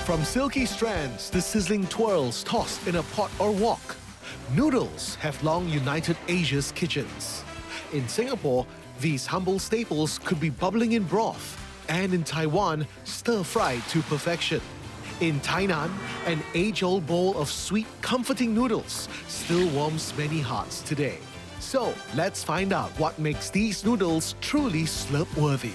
From silky strands to sizzling twirls tossed in a pot or wok, noodles have long united Asia's kitchens. In Singapore, these humble staples could be bubbling in broth, and in Taiwan, stir-fried to perfection. In Tainan, an age-old bowl of sweet, comforting noodles still warms many hearts today. So, let's find out what makes these noodles truly slurp-worthy.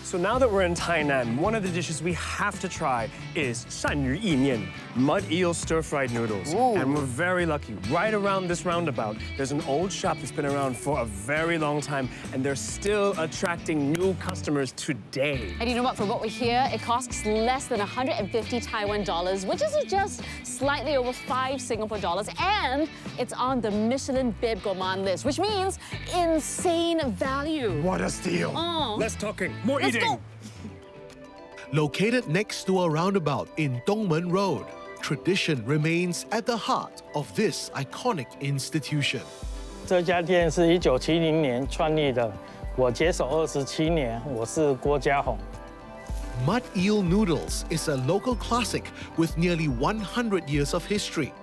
So now that we're in Tainan, one of the dishes we have to try is 鳝鱼意面, mud eel stir-fried noodles. Ooh. And we're very lucky. Right around this roundabout, there's an old shop that's been around for a very long time, and they're still attracting new customers today. And you know what? For what we hear, it costs less than 150 Taiwan dollars, which is just slightly over 5 Singapore dollars, and it's on the Michelin Bib Gourmand list, which means insane value. What a steal. Less talking, more eating. Go. Located next to a roundabout in Dongmen Road, tradition remains at the heart of this iconic institution. 这家店是1970年创立的，我接手27年，我是郭家宏。 Mud Eel Noodles is a local classic with nearly 100 years of history.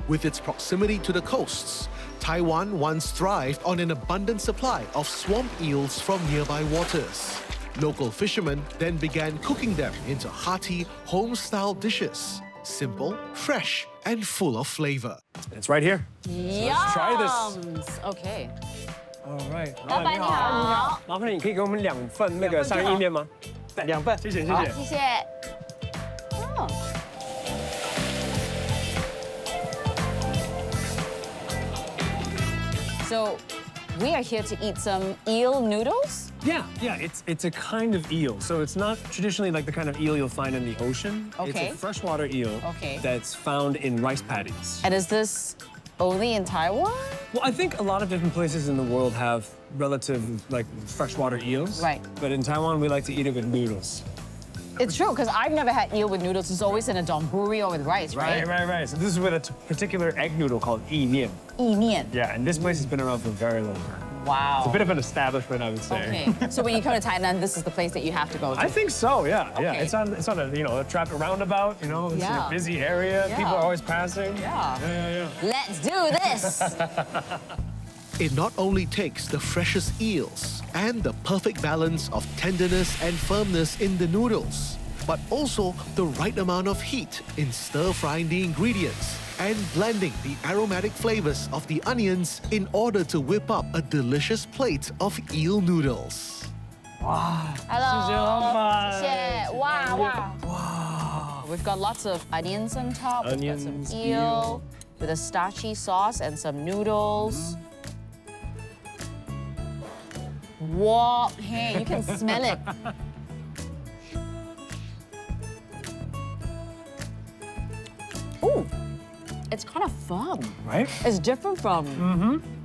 With its proximity to the coasts, Taiwan once thrived on an abundant supply of swamp eels from nearby waters. Local fishermen then began cooking them into hearty, home-style dishes. Simple, fresh, and full of flavor. It's right here. Let's try this. Okay. All right. 老板你好。麻烦你可以给我们2份那个鳝鱼意面吗？2份，谢谢谢谢。谢谢。哦。 So, we are here to eat some eel noodles? Yeah, it's a kind of eel. So it's not traditionally like the kind of eel you'll find in the ocean. Okay. It's a freshwater eel that's found in rice paddies. And is this only in Taiwan? Well, I think a lot of different places in the world have relative like freshwater eels. Right. But in Taiwan, we like to eat it with noodles. It's true, because I've never had eel with noodles. It's always in a donburi or with rice, right? Right. So this is with a particular egg noodle called yi mian. Yi mian. Yeah, and this place has been around for a very long time. Wow. It's a bit of an establishment, I would say. Okay. So when you come to Tainan, this is the place that you have to go to? I think so, yeah. Okay. Yeah, it's on a traffic roundabout, it's in a busy area. Yeah. People are always passing. Yeah. Let's do this. It not only takes the freshest eels and the perfect balance of tenderness and firmness in the noodles, but also the right amount of heat in stir-frying the ingredients and blending the aromatic flavors of the onions in order to whip up a delicious plate of eel noodles. Hello. 谢谢. Wow. We've got lots of onions on top. We've got some eel with a starchy sauce and some noodles. Wow. Hey, you can smell it. Ooh. It's kind of firm. Right? It's different from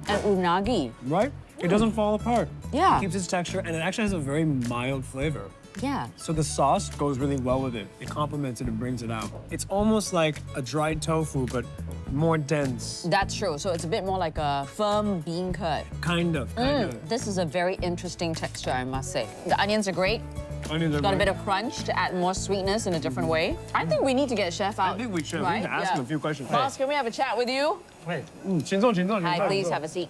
an unagi. Right? It doesn't fall apart. Yeah. It keeps its texture, and it actually has a very mild flavor. Yeah. So the sauce goes really well with it. It complements it and brings it out. It's almost like a dried tofu, but more dense. That's true. So it's a bit more like a firm bean curd. Kind of. This is a very interesting texture, I must say. The onions are great. Onions are Got a great. bit of crunch to add more sweetness in a different way. I think we need to get a chef out. I think we should. Right? We need to ask him a few questions. Boss, can we have a chat with you? 请坐，请坐。 Hi, please have a seat.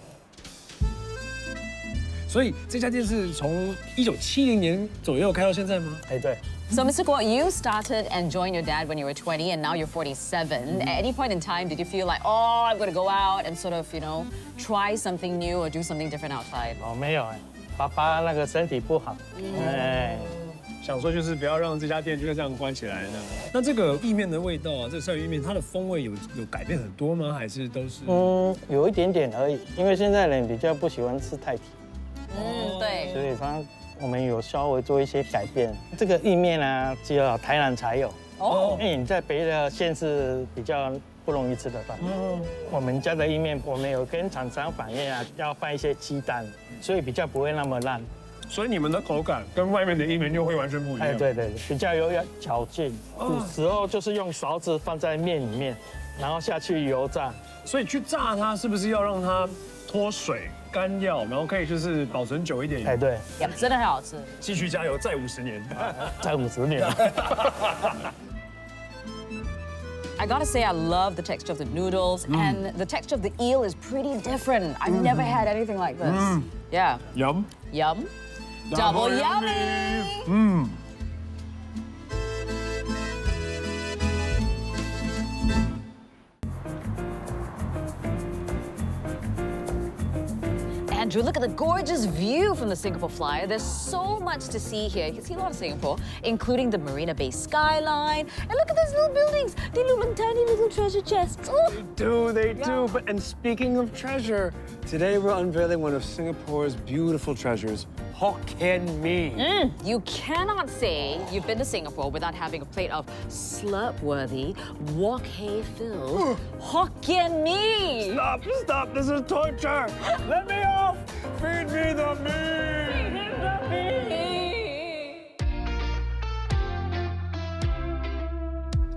所以这家店是从1970年左右开到现在吗？哎，对。 So, Mr. Guo, you started and joined your dad when you were 20, and now you're 47. At any point in time, did you feel like, oh, I'm going to go out and sort of, try something new or do something different outside? 哦，没有哎，爸爸那个身体不好，哎。 想说就是不要让这家店就这样关起来。那这个意面的味道啊，这鳝鱼意面它的风味有改变很多吗？还是都是？有一点点而已，因为现在人比较不喜欢吃太甜，对。所以我们有稍微做一些改变。这个意面呢，只有台南才有，因为你在别的县市比较不容易吃得到。我们家的意面，我们有跟厂商反映啊，要放一些鸡蛋，所以比较不会那么烂。 所以你们的口感跟外面的意面就会完全不一样。哎，对，比较有嚼劲。古时候就是用勺子放在面里面，然后下去油炸。所以去炸它是不是要让它脱水、干掉，然后可以就是保存久一点？哎，对，真的很好吃。继续加油，再50年，再50年。I gotta say, I love the texture of the noodles, and the texture of the eel is pretty different. I've never had anything like this. Yeah. Yum. Yum. Double yummy. Andrew, look at the gorgeous view from the Singapore Flyer. There's so much to see here. You can see a lot of Singapore, including the Marina Bay skyline. And look at these little buildings. They look like tiny little treasure chests. Oh. They do. And speaking of treasure, today we're unveiling one of Singapore's beautiful treasures, Hokkien Mee. You cannot say you've been to Singapore without having a plate of slurp-worthy, wok hay-filled Hokkien Mee. Stop, this is torture. Let me off. Feed me the meat.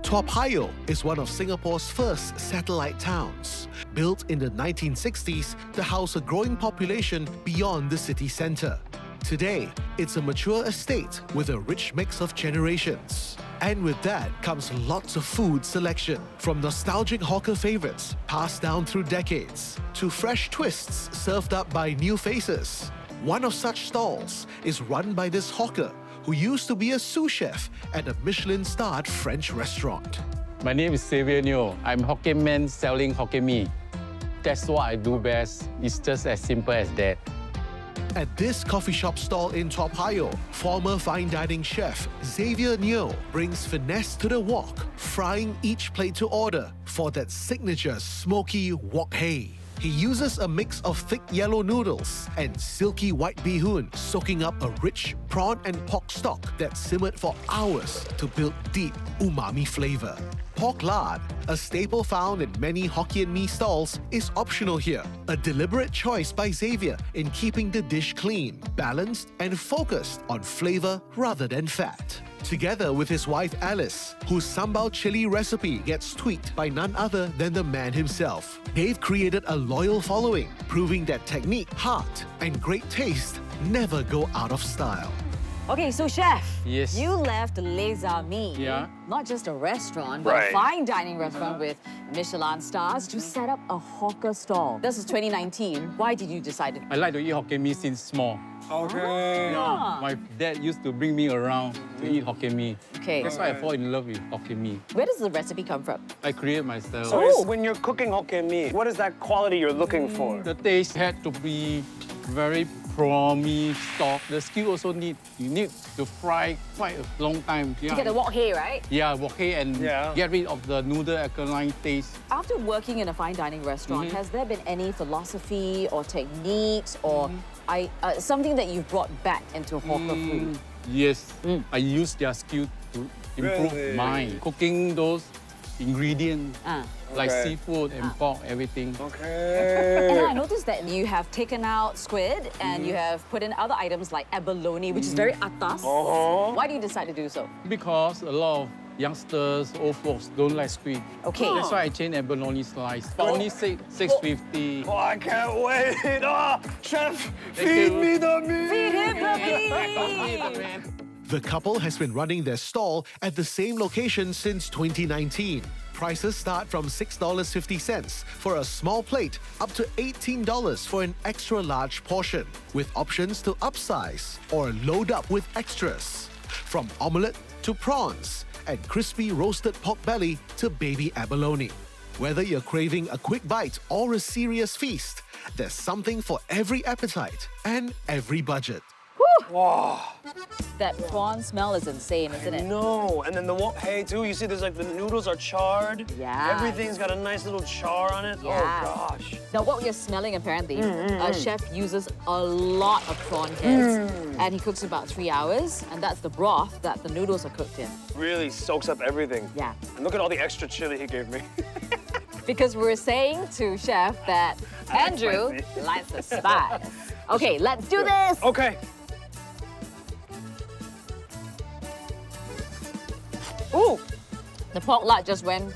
Toa Payoh is one of Singapore's first satellite towns. Built in the 1960s to house a growing population beyond the city centre. Today, it's a mature estate with a rich mix of generations. And with that comes lots of food selection, from nostalgic hawker favourites passed down through decades to fresh twists served up by new faces. One of such stalls is run by this hawker who used to be a sous chef at a Michelin-starred French restaurant. My name is Xavier Neo. I'm Hokkien man selling Hokkien Mee. That's what I do best. It's just as simple as that. At this coffee shop stall in Toa Payoh, former fine dining chef Xavier Neo brings finesse to the wok, frying each plate to order for that signature smoky wok hay. He uses a mix of thick yellow noodles and silky white bee hoon, soaking up a rich prawn and pork stock that simmered for hours to build deep umami flavor. Pork lard, a staple found in many Hokkien Mee stalls, is optional here. A deliberate choice by Xavier in keeping the dish clean, balanced, and focused on flavor rather than fat. Together with his wife Alice, whose sambal chili recipe gets tweaked by none other than the man himself, they've created a loyal following, proving that technique, heart, and great taste never go out of style. Okay, so chef, Yes. you left Les Amis, Yeah. not just a restaurant, but a fine dining restaurant with Michelin stars, to set up a hawker stall. This is 2019. Why did you decide to? I like to eat Hokkien Mee since small. Okay. My dad used to bring me around to eat Hokkien Mee. Okay. That's why I fall in love with Hokkien Mee. Where does the recipe come from? I create myself. So when you're cooking Hokkien Mee, what is that quality you're looking for? The taste had to be very prawny stock. The skill also you need to fry quite a long time. To get the wok hay, right? Yeah, wok hay and get rid of the noodle alkaline taste. After working in a fine dining restaurant, has there been any philosophy or techniques or something that you've brought back into hawker food? Yes, I use their skill to improve Really? mine. Cooking those ingredients like seafood and pork, everything. Okay. And I noticed that you have taken out squid and you have put in other items like abalone, which is very atas. Why do you decide to do so? Because a lot of youngsters, old folks don't like squid. Okay. That's why I changed abalone slice. For only $6.50. Oh, I can't wait. Chef, Thank feed you. me the meat. Feed him the meat. The couple has been running their stall at the same location since 2019. Prices start from $6.50 for a small plate up to $18 for an extra large portion, with options to upsize or load up with extras. From omelette to prawns and crispy roasted pork belly to baby abalone. Whether you're craving a quick bite or a serious feast, there's something for every appetite and every budget. Wow. That prawn smell is insane, isn't it? No, and then the wok hay too. You see, there's like the noodles are charred. Yeah. Everything's got a nice little char on it. Yeah. Oh gosh. Now, what you're smelling, apparently, a chef uses a lot of prawn heads, and he cooks about 3 hours, and that's the broth that the noodles are cooked in. Really soaks up everything. Yeah. And look at all the extra chili he gave me. Because we're saying to chef that Andrew spicy. likes the spice. Okay, let's do this. Okay. Ooh, the pork lard just went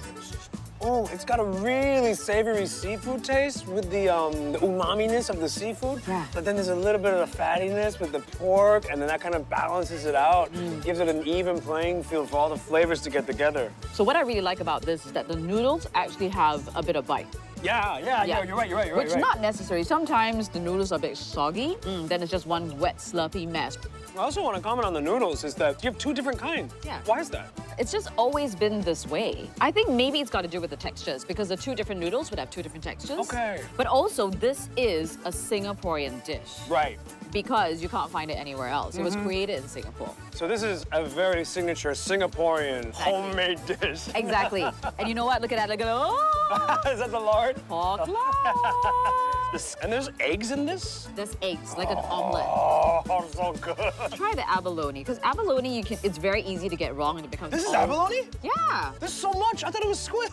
Oh, it's got a really savory seafood taste with the umami-ness of the seafood. Yeah. But then there's a little bit of the fattiness with the pork, and then that kind of balances it out, gives it an even playing field for all the flavors to get together. So what I really like about this is that the noodles actually have a bit of bite. Yeah, you're right. Which not necessary. Sometimes the noodles are a bit soggy, then it's just one wet, slurpy mess. I also want to comment on the noodles is that you have two different kinds. Yeah. Why is that? It's just always been this way. I think maybe it's got to do with the textures because the two different noodles would have two different textures. Okay. But also, this is a Singaporean dish Right. because you can't find it anywhere else. It was created in Singapore. So this is a very signature Singaporean homemade dish. Exactly. And you know what? Look at that. Look at that. Oh, Is that the lard? pork lard. And there's eggs in this? There's eggs, like an omelet. Oh, so good. Try the abalone, because abalone, it's very easy to get wrong and it becomes This is old. abalone? Yeah, There's so much. I thought it was squid.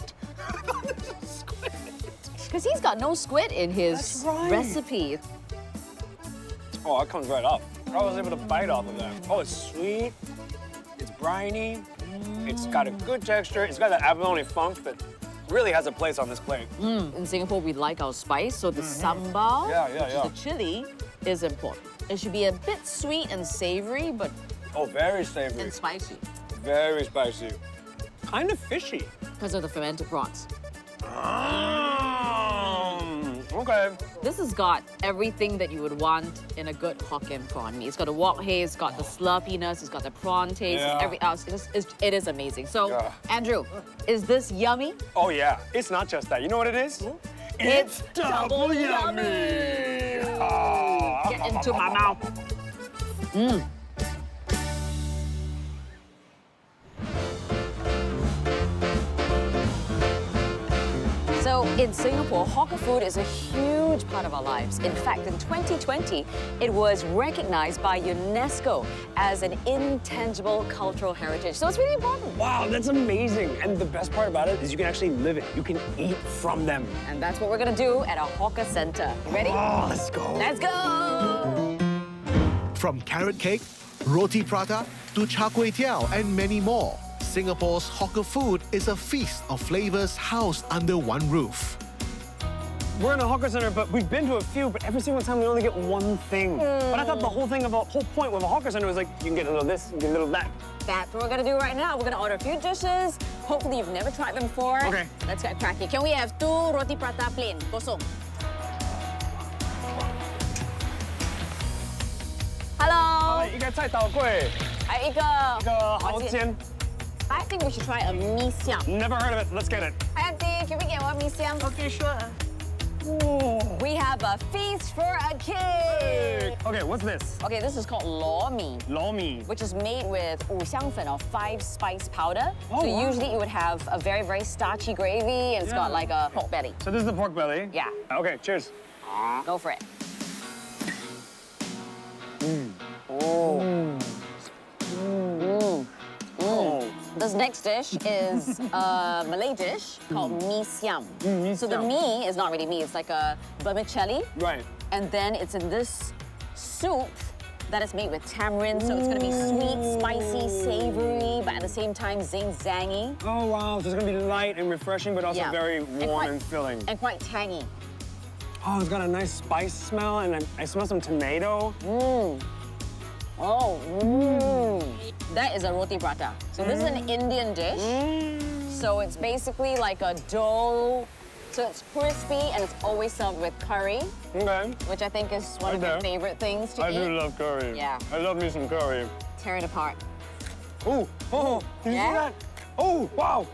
I thought this was squid. because he's got no squid in his That's right. recipe. Oh, that comes right up. I was able to bite off of that. Oh, it's sweet. It's briny. It's got a good texture. It's got that abalone funk that really has a place on this plate. In Singapore, we like our spice, so the sambal, Yeah, which is the chili, is important. It should be a bit sweet and savory, but Oh, very savory. and spicy Very spicy. Kind of fishy. because of the fermented prawns. Okay. This has got everything that you would want in a good Hokkien prawn mee. It's got the wok hei, it's got the slurpiness, it's got the prawn taste, Yeah. it is amazing. So, Yeah. Andrew, is this yummy? Oh, yeah. It's not just that. You know what it is? It's double yummy! Get into my mouth. So in Singapore, hawker food is a huge part of our lives. In fact, in 2020, it was recognized by UNESCO as an intangible cultural heritage. So it's really important. Wow, that's amazing. And the best part about it is you can actually live it. You can eat from them. And that's what we're gonna do at our hawker center. You ready? Oh, let's go. Let's go! From carrot cake, roti prata, to char kway teow, and many more, Singapore's hawker food is a feast of flavors housed under one roof. We're in a hawker center, but we've been to a few, but every single time we only get one thing. But I thought the whole point with a hawker center was like, you can get a little this, you can get a little that. That's what we're gonna do right now. We're gonna order a few dishes. Hopefully you've never tried them before. Okay. Let's get cracking. Can we have 2 roti prata plain, kosong? Hello. 一个菜刀柜，还有一个蚝煎。 I think we should try a mee siam. Never heard of it. Let's get it. Hi, Auntie. Can we get one mee siam? Okay, sure. We have a feast for a king. Okay, what's this? Okay, this is called lor mee, Lor mee. which is made with 五香粉 or 5-spice powder. Oh, so wow. usually it would have a very, very starchy gravy, and it's got like a pork belly. So this is the pork belly? Yeah. Okay, cheers. Go for it. This next dish is a Malay dish called mee siam. So the mee is not really mee, it's like a vermicelli. Right. And then it's in this soup that is made with tamarind, so it's gonna be sweet, spicy, savory, but at the same time zing-zangy. Oh, wow. So it's gonna be light and refreshing, but also Yeah. very And warm quite- and filling. And quite tangy. Oh, it's got a nice spice smell, and I smell some tomato. That is a roti prata. So this is an Indian dish. So it's basically like a dough. So it's crispy and it's always served with curry, Okay. which I think is one of my Okay. favorite things to I eat. do love curry. Yeah. I love me some curry. Tear it apart. Oh, did you see Yeah? that? Oh, wow.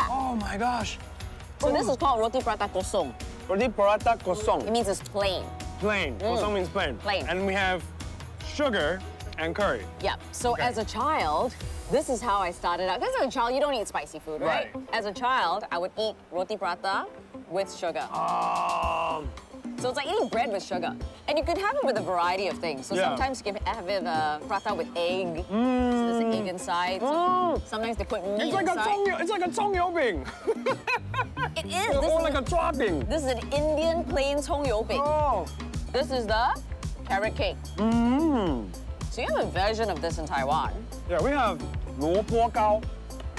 Oh my gosh. So this is called roti prata kosong. Roti paratha It kosong. means it's plain. Plain. Kosong means plain. Plain. And we have sugar and curry. Yeah. So as a child, this is how I started out. Because as a child, you don't eat spicy food, right? Right. As a child, I would eat roti prata with sugar. So it's like eating bread with sugar. And you could have it with a variety of things. So Yeah. sometimes you can have it prata with egg. So there's an egg inside. So sometimes they put meat It's like inside. it's like a 葱油饼. It is. Or like a 抓饼. This is an Indian plain 葱油饼. Oh. This is the carrot cake. So you have a version of this in Taiwan. Yeah, we have 萝卜糕.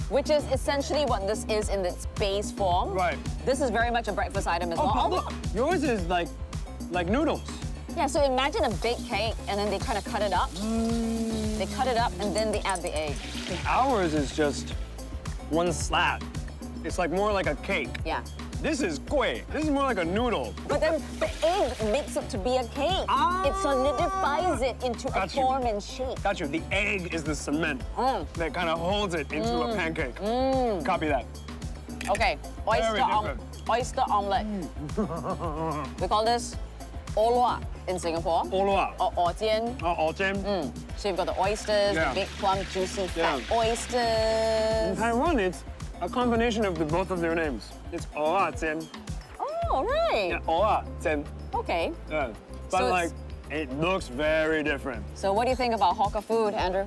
which is essentially what this is in its base form. Right. This is very much a breakfast item as Oh, well. but look, yours is like noodles. Yeah, so imagine a baked cake and then they kind of cut it up. They cut it up and then they add the egg. Ours is just one slab. It's like more like a cake. Yeah. This is kueh. This is more like a noodle. But then the egg makes it to be a cake. It solidifies it into a Got you. form and shape. Got you. The egg is the cement that kind of holds it into a pancake. Copy that. Okay, different. oyster omelette. We call this olua in Singapore. Olua. Or ojian. Oh, Jim. So you've got the oysters, Yeah. the big, plump, juicy, fat In oysters. Taiwan, it's a combination of both of their names. It's Oa Jim. Oh, right. Yeah, Oa Jim. Okay. Yeah. But So like, it's- it looks very different. So what do you think about Hawker food, Andrew?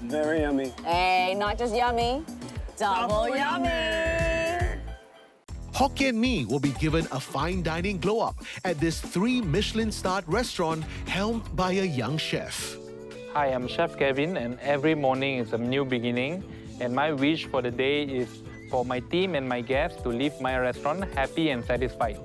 Very yummy. Hey, not just yummy, double yummy. Hokkien Mee will be given a fine dining glow-up at this 3 Michelin-starred restaurant helmed by a young chef. Hi, I'm Chef Kevin, and every morning is a new beginning. And my wish for the day is for my team and my guests to leave my restaurant happy and satisfied.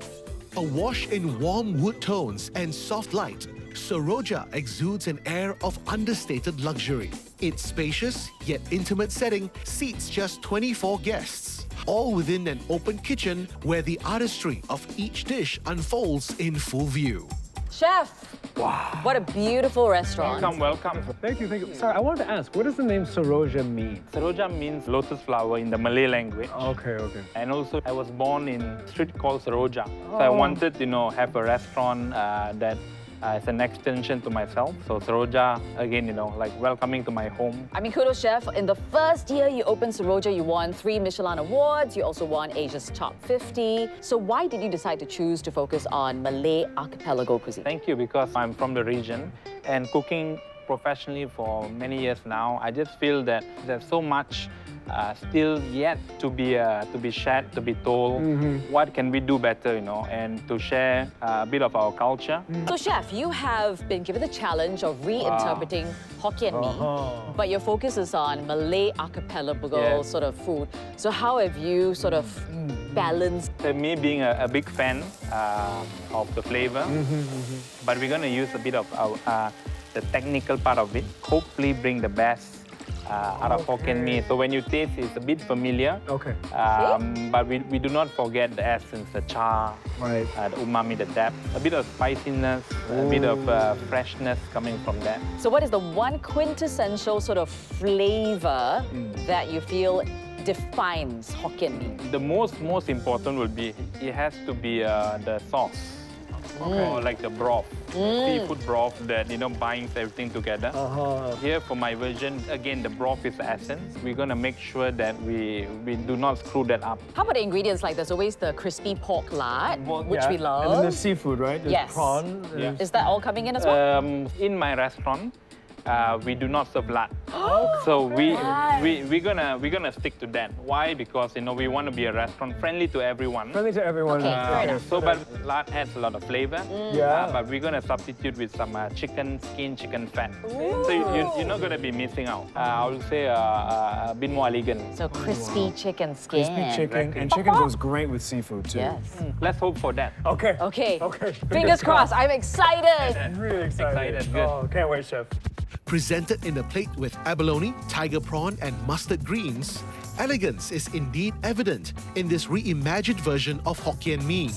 Awash in warm wood tones and soft light, Saroja exudes an air of understated luxury. Its spacious yet intimate setting seats just 24 guests, all within an open kitchen where the artistry of each dish unfolds in full view. Chef, wow. What a beautiful restaurant. Welcome. Thank you, thank you. Sorry, I wanted to ask, what does the name Saroja mean? Saroja means lotus flower in the Malay language. Okay, okay. And also, I was born in a street called Saroja. So I wanted, have a restaurant that is an extension to myself. So Saroja, again, like welcoming to my home. I mean, kudos, chef. In the first year you opened Saroja, you won 3 Michelin awards. You also won Asia's Top 50. So why did you decide to choose to focus on Malay archipelago cuisine? Thank you, because I'm from the region and cooking professionally for many years now. I just feel that there's so much still yet to be shared, to be told. What can we do better, and to share a bit of our culture. So, chef, you have been given the challenge of reinterpreting Hokkien Mee, but your focus is on Malay archipelago sort of food. So how have you sort of balanced? Me being a big fan of the flavor, but we're going to use a bit of the technical part of it, hopefully bring the best out of Hokkien Mee. So when you taste, it's a bit familiar. Okay. But we do not forget the essence, the char, Right. the umami, the depth, a bit of spiciness, a bit of freshness coming from that. So what is the one quintessential sort of flavor that you feel defines Hokkien Mee? The most important will be, it has to be the sauce. Or like the broth, seafood broth that binds everything together. Here for my version, again, the broth is the essence. We're gonna make sure that we do not screw that up. How about the ingredients? Like there's always the crispy pork lard, which Yeah. we love. And then there's seafood, right? There's Yes. prawn. Yeah. Is that all coming in as well? In my restaurant, we do not serve lard. So we're gonna stick to that. Why? Because we want to be a restaurant friendly to everyone. Friendly to everyone. Okay, fair enough. So, but lard adds a lot of flavor. Yeah. But we're gonna substitute with some chicken skin, chicken fat. So you're not gonna be missing out. I would say a bit more elegant. So crispy chicken skin. Crispy chicken. And chicken goes great with seafood, too. Yes. Let's hope for that. Okay. Okay. Okay. Fingers crossed. I'm excited. I'm really excited. Excited, good. Oh, can't wait, chef. Presented in a plate with abalone, tiger prawn, and mustard greens, elegance is indeed evident in this reimagined version of Hokkien Mee.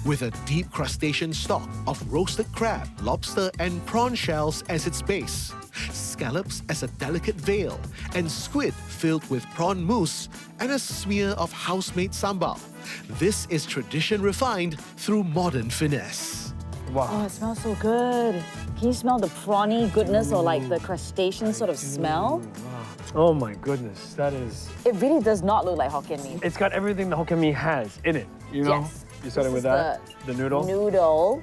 With a deep crustacean stock of roasted crab, lobster, and prawn shells as its base, scallops as a delicate veil, and squid filled with prawn mousse and a smear of house-made sambal. This is tradition refined through modern finesse. Oh, it smells so good. Can you smell the prawny goodness or like the crustacean sort of smell? Oh my goodness, that is... It really does not look like Hokkien Mee. It's got everything the Hokkien Mee has in it, Yes. You started This with is that? The noodle? Noodle.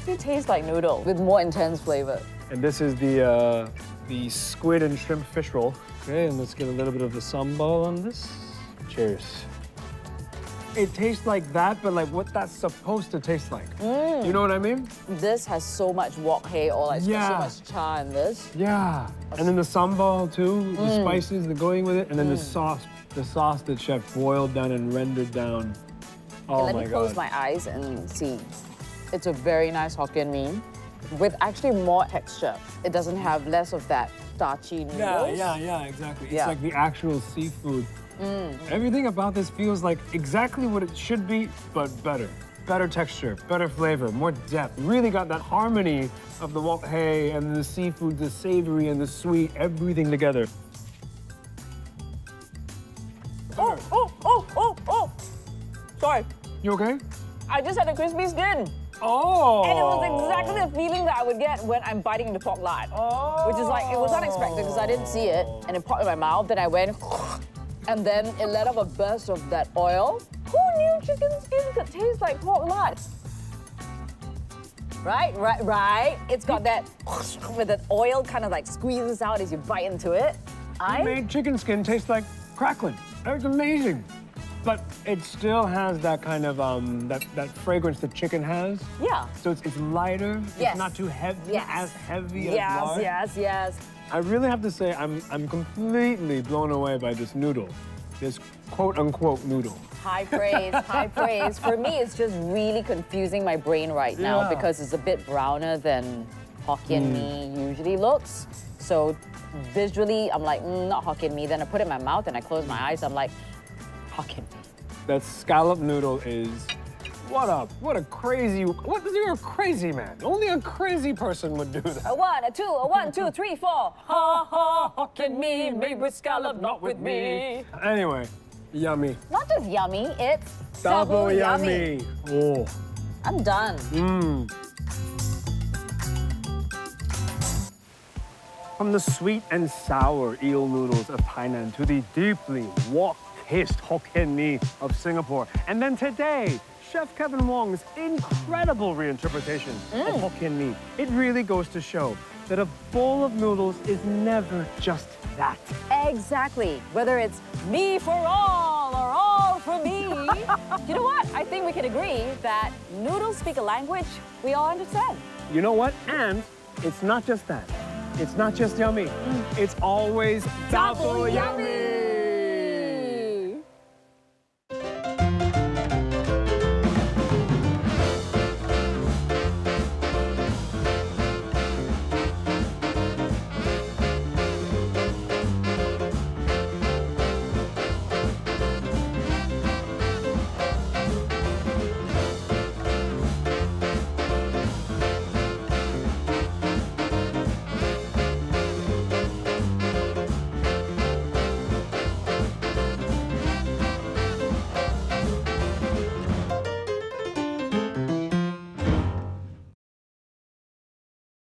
It tastes like noodle with more intense flavor. And this is the squid and shrimp fish roll. Okay, and let's get a little bit of the sambal on this. Cheers. it tastes like that, but like what that's supposed to taste like. You know what I mean? This has so much wok hei or like Yeah. so much char in this. Yeah. And then the sambal too, the spices that going with it, and then the sauce that chef boiled down and rendered down. Oh Let my me close God. my eyes and see. It's a very nice Hokkien Mee with actually more texture. It doesn't have less of that starchy noodles. Yeah, exactly. It's Yeah. like the actual seafood. Everything about this feels like exactly what it should be, but better. Better texture, better flavor, more depth. Really got that harmony of the wok hei and the seafood, the savory and the sweet, everything together. Oh! Sorry, You okay? I just had a crispy skin. Oh! And it was exactly the feeling that I would get when I'm biting into pork lard. Which is like, it was unexpected because I didn't see it and it popped in my mouth. Then I went, and then it let off a burst of that oil. Who knew chicken skin could taste like pork lard? Right. It's got that, with that oil kind of like squeezes out as you bite into it. It made chicken skin taste like crackling. That was amazing. But it still has that kind of, that fragrance that chicken has. Yeah. So it's lighter. Yes. It's not too heavy, Yes. as heavy as lard. Yes. I really have to say I'm completely blown away by this noodle. This quote-unquote noodle. High praise. For me, it's just really confusing my brain right now Yeah. because it's a bit browner than Hokkien Mee usually looks. So visually, I'm like, not Hokkien Mee. Then I put it in my mouth and I close my eyes. I'm like, Hokkien Mee. That scallop noodle is, what a crazy, you're a crazy man. Only a crazy person would do that. A one, two, three, four. Ha ha, Hokkien Mee, made with scallop, not with me. Anyway, yummy. Not just yummy, it's Double yummy. Oh. I'm done. From the sweet and sour eel noodles of Tainan to the deeply wok-kissed Hokkien Mee of Singapore. And then today, Chef Kevin Wong's incredible reinterpretation of Hokkien Mee. It really goes to show that a bowl of noodles is never just that. Exactly. Whether it's me for all or all for me. You know what? I think we can agree that noodles speak a language we all understand. You know what? And it's not just that. It's not just yummy. It's always double yummy.